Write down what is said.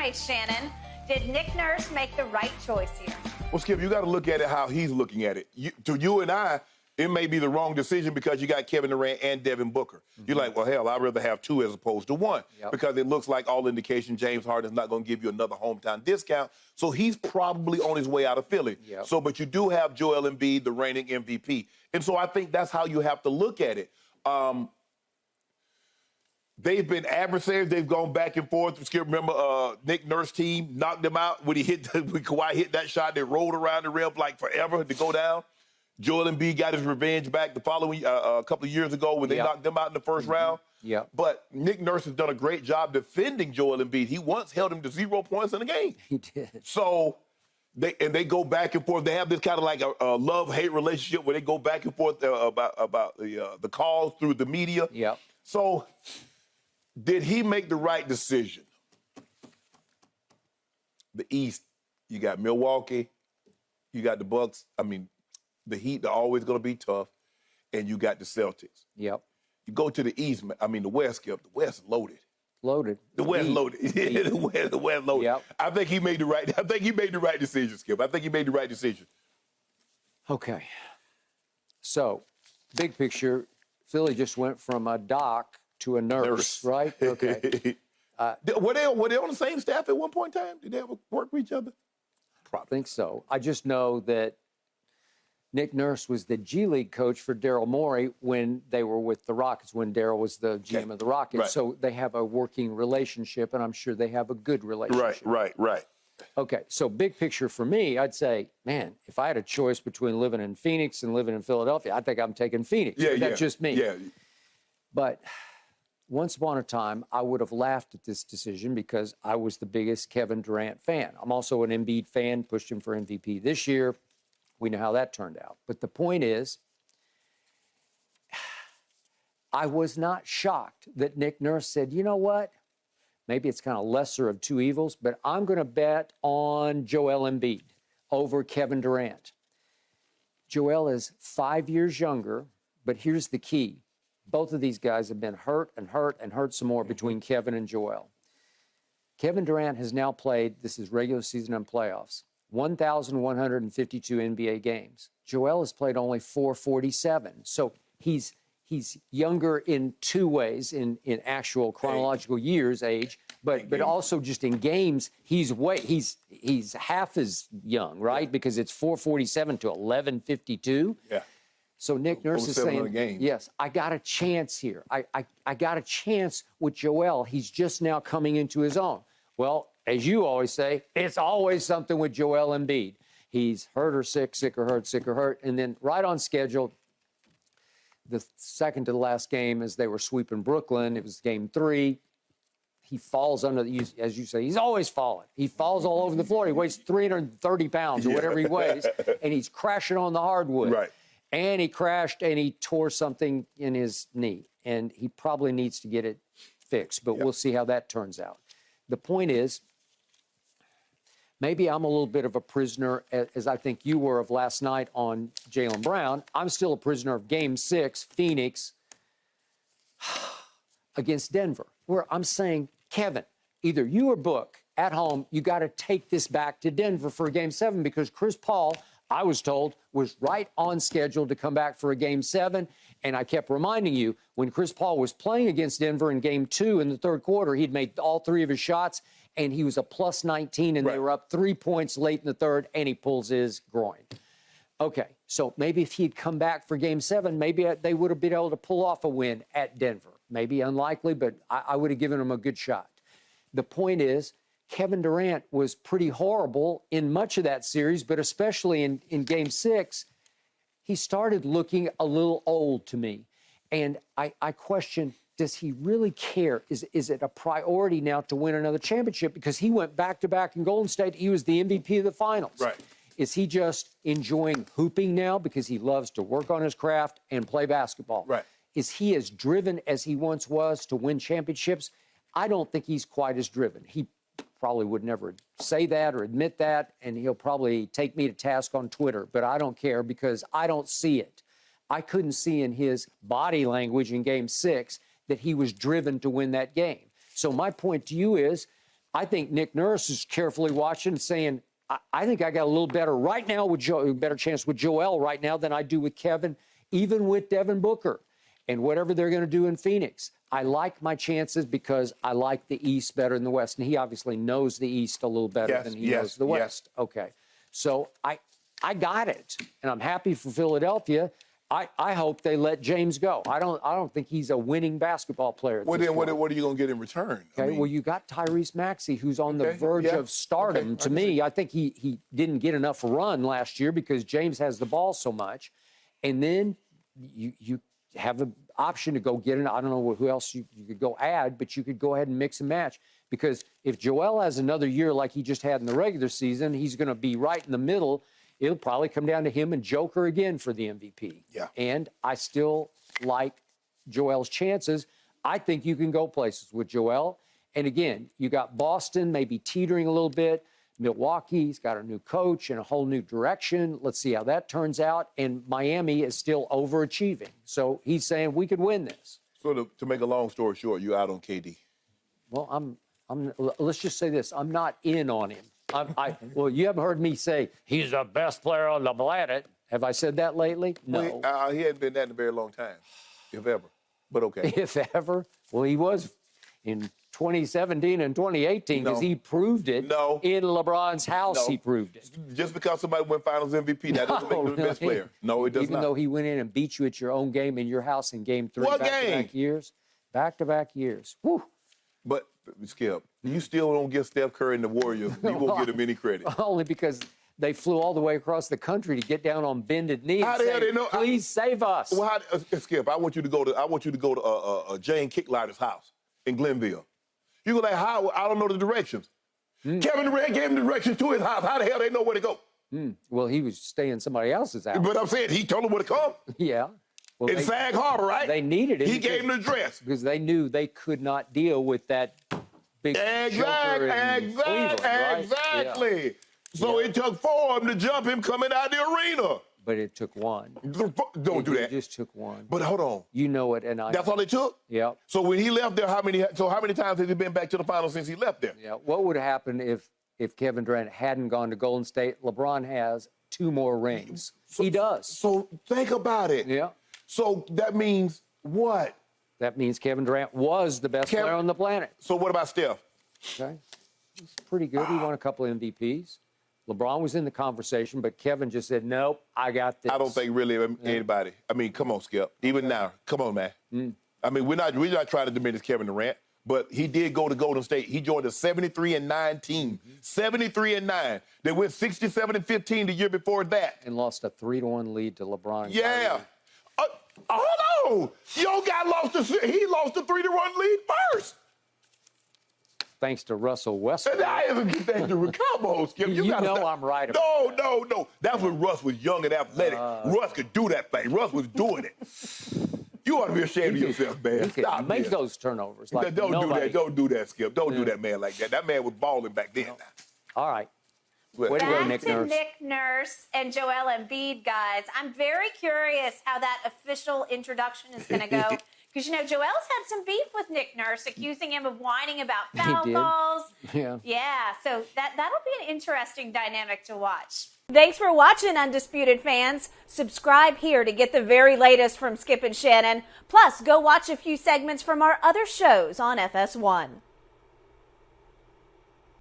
right, Shannon. Did Nick Nurse make the right choice here? Well, Skip, you got to look at it how he's looking at it. To you and I, it may be the wrong decision because you got Kevin Durant and Devin Booker. You're like, well, hell, I'd rather have two as opposed to one because it looks like all indication James Harden's not going to give you another hometown discount. So he's probably on his way out of Philly. So, but you do have Joel Embiid, the reigning MVP. And so I think that's how you have to look at it. They've been adversaries. They've gone back and forth. Skip, remember Nick Nurse's team knocked him out when Kawhi hit that shot. They rolled around the rim like forever to go down. Joel Embiid got his revenge back the following a couple of years ago when they knocked them out in the first round. But Nick Nurse has done a great job defending Joel Embiid. He once held him to 0 points in a game. He did. So they go back and forth. They have this kind of like a love-hate relationship where they go back and forth about the calls through the media. So did he make the right decision? The East, you got Milwaukee, you got the Bucks. I mean, the Heat are always going to be tough, and you got the Celtics. You go to the East, I mean, the West, Skip, the West loaded. The West loaded. The West loaded. I think he made the right decision, Skip. I think he made the right decision. Okay. So, big picture, Philly just went from a Doc to a nurse. Right? Okay. Were they on the same staff at one point in time? Did they ever work with each other? I think so. I just know that Nick Nurse was the G League coach for Daryl Morey when they were with the Rockets, when Daryl was the GM of the Rockets. So they have a working relationship, and I'm sure they have a good relationship. Right. Okay, so big picture for me, I'd say, man, if I had a choice between living in Phoenix and living in Philadelphia, I think I'm taking Phoenix. That's just me. But once upon a time, I would have laughed at this decision because I was the biggest Kevin Durant fan. I'm also an Embiid fan, pushed him for MVP this year. We know how that turned out. But the point is, I was not shocked that Nick Nurse said, you know what? Maybe it's kind of lesser of two evils, but I'm going to bet on Joel Embiid over Kevin Durant. Joel is 5 years younger, but here's the key. Both of these guys have been hurt and hurt and hurt some more between Kevin and Joel. Kevin Durant has now played, this is regular season and playoffs, 1,152 NBA games. Joel has played only 447. So he's younger in two ways, in actual chronological years, age, but also just in games, he's half as young, right? Because it's 447 to 1152. So Nick Nurse is saying, yes, I got a chance here. I got a chance with Joel. He's just now coming into his own. Well, as you always say, it's always something with Joel Embiid. He's hurt or sick, sick or hurt. And then right on schedule, the second to the last game as they were sweeping Brooklyn, it was game 3. He falls under, as you say, he's always falling. He falls all over the floor. He weighs 330 pounds or whatever he weighs, and he's crashing on the hardwood. And he crashed and he tore something in his knee. And he probably needs to get it fixed, but we'll see how that turns out. The point is, maybe I'm a little bit of a prisoner, as I think you were of last night on Jaylen Brown. I'm still a prisoner of Game 6, Phoenix, against Denver, where I'm saying, Kevin, either you or Book, at home, you got to take this back to Denver for a Game 7 because Chris Paul, I was told, was right on schedule to come back for a Game 7. And I kept reminding you, when Chris Paul was playing against Denver in Game 2 in the third quarter, he'd made all 3 of his shots, and he was a plus 19, and they were up 3 points late in the third, and he pulls his groin. Okay, so maybe if he'd come back for Game 7, maybe they would have been able to pull off a win at Denver. Maybe unlikely, but I would have given him a good shot. The point is, Kevin Durant was pretty horrible in much of that series, but especially in Game 6, he started looking a little old to me. And I question, does he really care? Is it a priority now to win another championship? Because he went back-to-back in Golden State. He was the MVP of the finals. Is he just enjoying hooping now because he loves to work on his craft and play basketball? Is he as driven as he once was to win championships? I don't think he's quite as driven. He probably would never say that or admit that, and he'll probably take me to task on Twitter, but I don't care because I don't see it. I couldn't see in his body language in Game 6 that he was driven to win that game. So my point to you is, I think Nick Nurse is carefully watching and saying, I think I got a little better right now with better chance with Joel right now than I do with Kevin, even with Devin Booker and whatever they're going to do in Phoenix. I like my chances because I like the East better than the West. And he obviously knows the East a little better than he knows the West. Okay. So I got it. And I'm happy for Philadelphia. I hope they let James go. I don't think he's a winning basketball player. Well, then what are you going to get in return? Okay, well, you got Tyrese Maxey, who's on the verge of stardom. To me, I think he didn't get enough run last year because James has the ball so much. And then you have an option to go get I don't know who else you could go add, but you could go ahead and mix and match. Because if Joel has another year like he just had in the regular season, he's going to be right in the middle. It'll probably come down to him and Joker again for the MVP. Yeah. And I still like Joel's chances. I think you can go places with Joel. And again, you got Boston maybe teetering a little bit. Milwaukee's got a new coach and a whole new direction. Let's see how that turns out. And Miami is still overachieving. So he's saying we could win this. So to make a long story short, you're out on KD. Well, let's just say this. I'm not in on him. Well, you haven't heard me say he's the best player on the planet. Have I said that lately? No. Well, he hadn't been that in a very long time, if ever. But okay. If ever. Well, he was in 2017 and 2018 because he proved it. No. In LeBron's house, he proved it. Just because somebody win Finals MVP, that doesn't make him the best player. No, it does not. Even though he went in and beat you at your own game in your house in Game 3 back-to-back years. Back-to-back years. Whew. But, Skip, you still don't give Steph Curry and the Warriors. You won't give him any credit. Only because they flew all the way across the country to get down on bended knee and say, please save us. Well, Skip, I want you to go to Jane Kicklighter's house in Glenville. You go like, how? I don't know the directions. Kevin Durant gave him the directions to his house. How the hell they know where to go? Well, he was staying in somebody else's house. But I'm saying he told them where to come. Yeah. Well, in Sag Harbor, right? They needed it. He gave them the address. Because they knew they could not deal with that big joker in Cleveland, right? Exactly. Yeah. So it took 4 of them to jump him coming out the arena. But it took one. Don't do that. It just took one. But hold on. You know it, and I. That's all it took? Yeah. So when he left there, how many times has he been back to the finals since he left there? Yeah. What would happen if Kevin Durant hadn't gone to Golden State? LeBron has 2 more rings. He does. So think about it. Yeah. So that means what? That means Kevin Durant was the best player on the planet. So what about Steph? Okay. He's pretty good. He won a couple of MVPs. LeBron was in the conversation, but Kevin just said, nope, I got this. I don't think really anybody. I mean, come on, Skip. Even now, come on, man. I mean, we're not trying to diminish Kevin Durant, but he did go to Golden State. He joined a 73-9 team. 73-9. They went 67-15 the year before that. And lost a 3-1 lead to LeBron. Yeah. Hold on. Yo guy he lost a 3-1 lead first. Thanks to Russell Westbrook. Come on, Skip. You know I'm right about that. No. That's when Russ was young and athletic. Russ could do that thing. Russ was doing it. You ought to be ashamed of yourself, man. Stop make those turnovers. Like don't do that. Don't do that, Skip. Don't do that, man, like that. That man was balling back then. All right. Way to go, Nick Nurse and Joel Embiid, guys. I'm very curious how that official introduction is going to go. Because, Joel's had some beef with Nick Nurse, accusing him of whining about foul calls. Yeah, so that'll be an interesting dynamic to watch. Thanks for watching, Undisputed fans. Subscribe here to get the very latest from Skip and Shannon. Plus, go watch a few segments from our other shows on FS1.